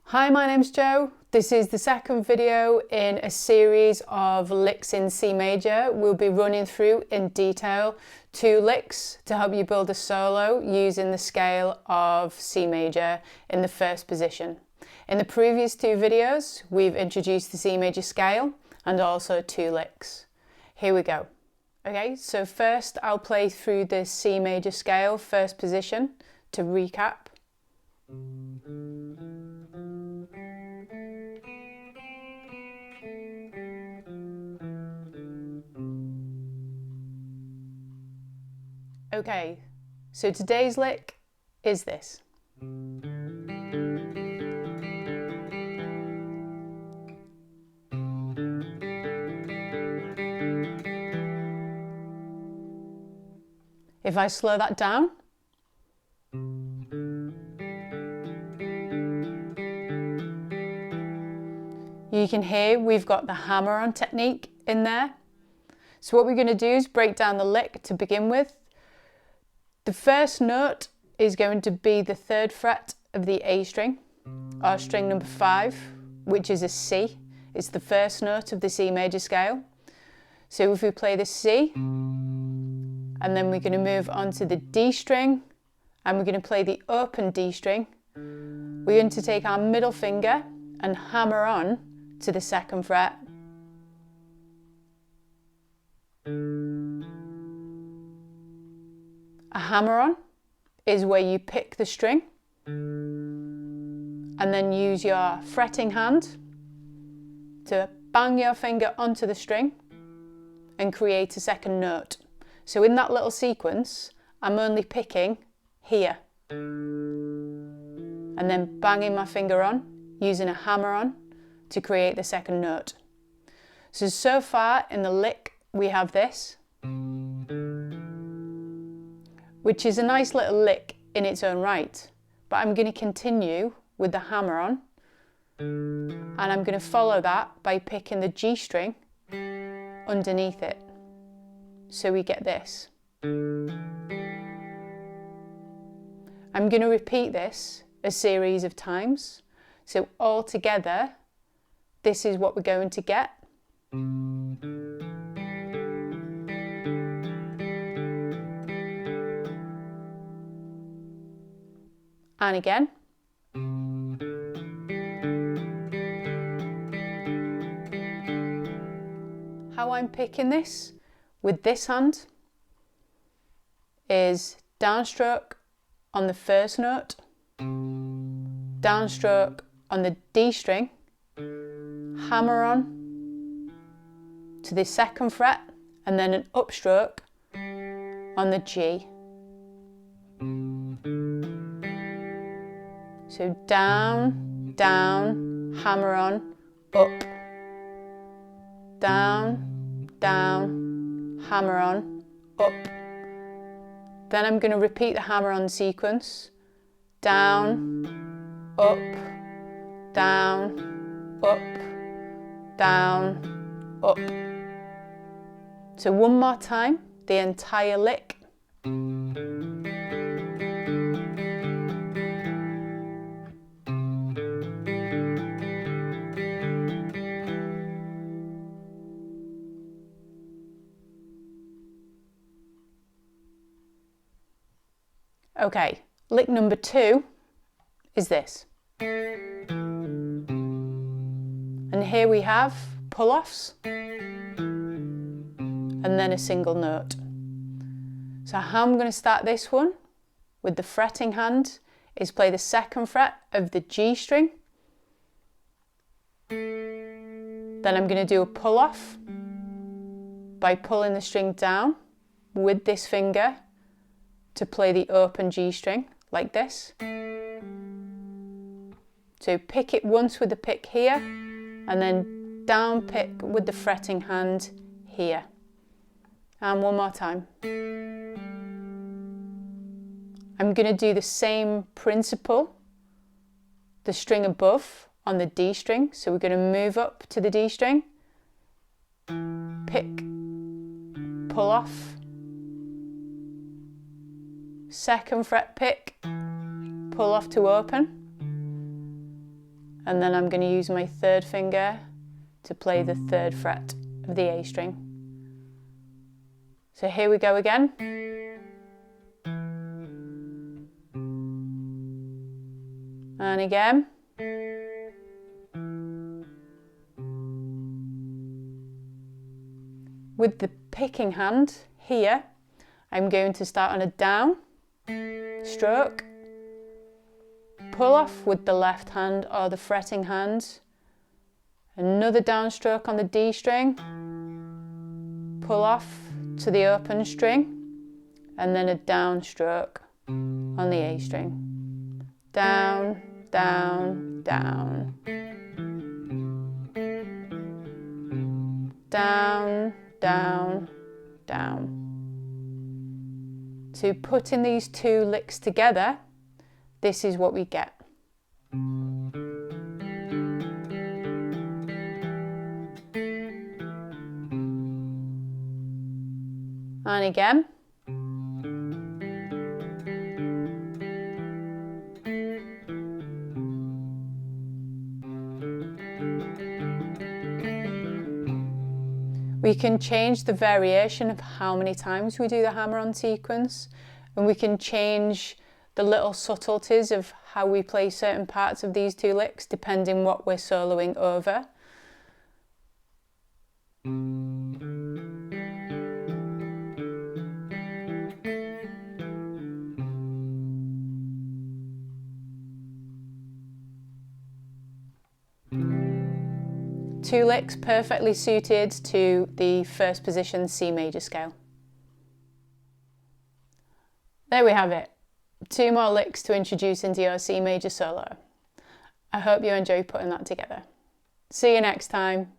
Hi, my name's Jo. This is the second video in a series of licks in C major. We'll be running through in detail 2 licks to help you build a solo using the scale of C major in the first position. In the previous 2 videos, we've introduced the C major scale and also 2 licks. Here we go. Okay, so first I'll play through the C major scale, first position, to recap. Okay, so today's lick is this. If I slow that down, you can hear we've got the hammer-on technique in there. So what we're going to do is break down the lick to begin with. The first note is going to be the 3rd fret of the A string, or string number 5, which is a C. It's the first note of the C major scale. So if we play the C, and then we're going to move on to the D string, and we're going to play the open D string, we're going to take our middle finger and hammer on to the 2nd fret. A hammer-on is where you pick the string and then use your fretting hand to bang your finger onto the string and create a 2nd note. So in that little sequence, I'm only picking here and then banging my finger on, using a hammer-on to create the 2nd note. So far in the lick, we have this, which is a nice little lick in its own right, but I'm going to continue with the hammer on, and I'm going to follow that by picking the G string underneath it. So we get this. I'm going to repeat this a series of times. So all together, this is what we're going to get. And again. How I'm picking this with this hand is downstroke on the 1st note, downstroke on the D string, hammer on to the 2nd fret, and then an upstroke on the G. So down, down, hammer on, up, down, down, hammer on, up. Then I'm going to repeat the hammer on sequence, down, up, down, up, down, up. So one more time, the entire lick. Okay, lick number 2 is this. And here we have pull-offs and then a single note. So how I'm going to start this one with the fretting hand is play the 2nd fret of the G string. Then I'm going to do a pull-off by pulling the string down with this finger to play the open G string, like this. So pick it once with the pick here, and then down pick with the fretting hand here. And one more time. I'm going to do the same principle, the string above on the D string. So we're going to move up to the D string, pick, pull off, 2nd fret pick, pull off to open, and then I'm going to use my third finger to play the third fret of the A string. So here we go again. And again. With the picking hand here, I'm going to start on a down stroke, pull off with the left hand or the fretting hand, another down stroke on the D string, pull off to the open string, and then a down stroke on the A string. Down, down, down. Down, down, down. So putting these two licks together, this is what we get. And again. We can change the variation of how many times we do the hammer-on sequence, and we can change the little subtleties of how we play certain parts of these two licks depending what we're soloing over. Two licks perfectly suited to the first position C major scale. There we have it. Two more licks to introduce into your C major solo. I hope you enjoy putting that together. See you next time.